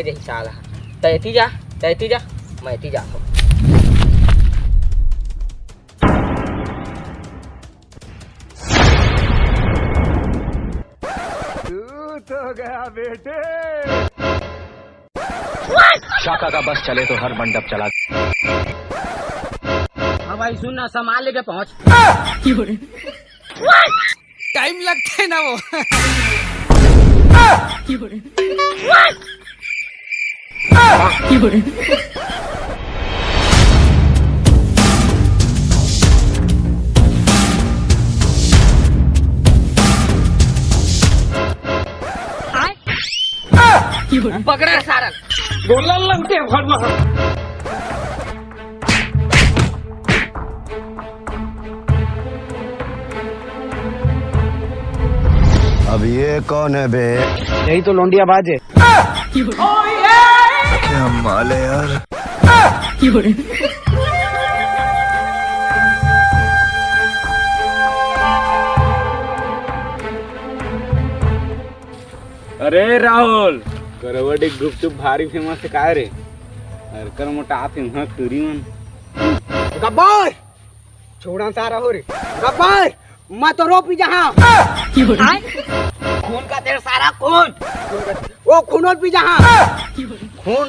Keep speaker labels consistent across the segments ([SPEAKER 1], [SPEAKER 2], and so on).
[SPEAKER 1] के जही साला तैती जा मैं ती जा
[SPEAKER 2] तू तो गया बेटे।
[SPEAKER 3] शाका का बस चले तो हर मंडप चला।
[SPEAKER 1] हाँ भाई सुन ना सामान लेके पहुँच।
[SPEAKER 4] टाइम लगता है ना वो।
[SPEAKER 1] पकड़ा सारा
[SPEAKER 4] गोला लगते हैं
[SPEAKER 2] अब ये कौन है बे?
[SPEAKER 3] यही तो लौंडिया बाज है।
[SPEAKER 2] क्या माल है यार।
[SPEAKER 5] अरे राहुल करवडी गुपचुप भारी फेमस है काय रे हरकर मोठा आते ना तुरी मन
[SPEAKER 1] गब्बर छोड़ा सारा हो रे गब्बर मैं तो रोपी जहाँ खून का तेरा सारा खून वो खून पी जहाँ खून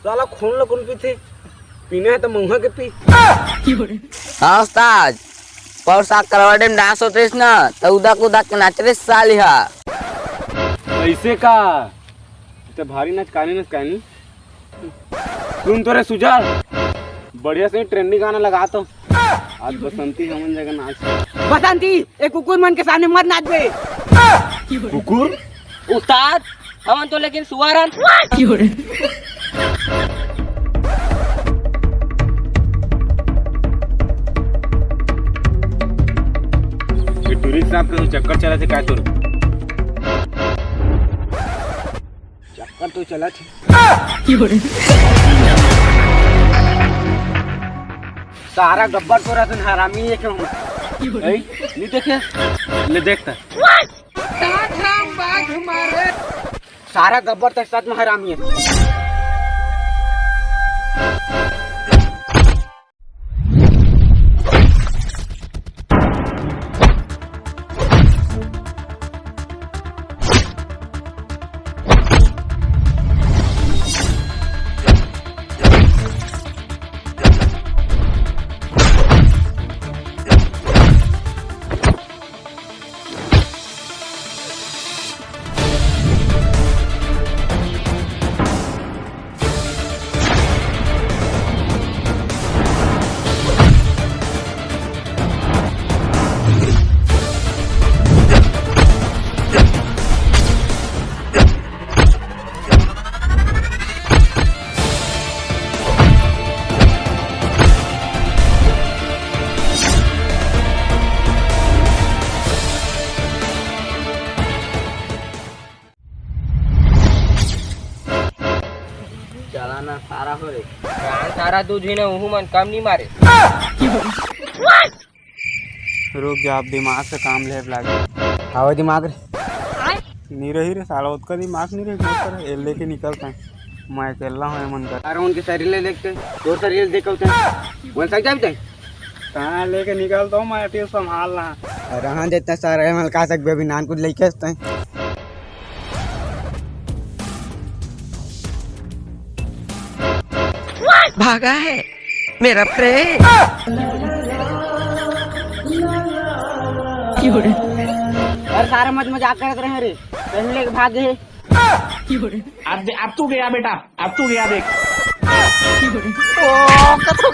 [SPEAKER 1] साला खून लो कौन पीते पीने है तो मुँह के पी।
[SPEAKER 6] हाँ उस्ताद पर साक करवाड़े में डांस होते ना तो उदा के नाच रे साली हा
[SPEAKER 5] ऐसे का तो भारी नाच कानी सुन तो रे सुजाल बढ़िया से ट्रेंडिंग गाना लगा तो आज बसंती हमन जगह नाच
[SPEAKER 1] बसंती एक कुकुर मन के सामने मत नाच बे।
[SPEAKER 5] कुकुर
[SPEAKER 1] उस्ताद हमन तो लेकिन सुअरन
[SPEAKER 5] ये टूरिस्ट साहब के चक्कर चला थे काय तोर चक्कर तो चला थे
[SPEAKER 1] सारा गब्बर तो रहते हरामी है क्यों
[SPEAKER 5] नहीं देखे ले देखता
[SPEAKER 1] सारा गब्बर तो सच में हरामी है। चलाना सारा हो रे सारा दूध ही ना मन कम नहीं मारे।
[SPEAKER 5] रुक जा आप दिमाग से काम ले लागे
[SPEAKER 1] हाव दिमाग रे
[SPEAKER 5] नहीं रही रे साला उसका दिमाग नहीं रही ये लेके निकलता है मैं अकेला हूँ मन कर
[SPEAKER 1] अरे उनके शरीर ले देखते तो शरीर देखते वन सक जाते
[SPEAKER 5] कहाँ लेके निकलता हूँ मैं अटी संभाल रहा
[SPEAKER 1] अरे हाँ देता सारा मल का सक अभी नान कुछ लेके आते हैं
[SPEAKER 4] भागा है मेरा प्रेम।
[SPEAKER 1] और सारा मत मजाक करते रहे रे पहले भाग गए।
[SPEAKER 3] अब तू गया बेटा अब तू गया देख।
[SPEAKER 4] ओ कतो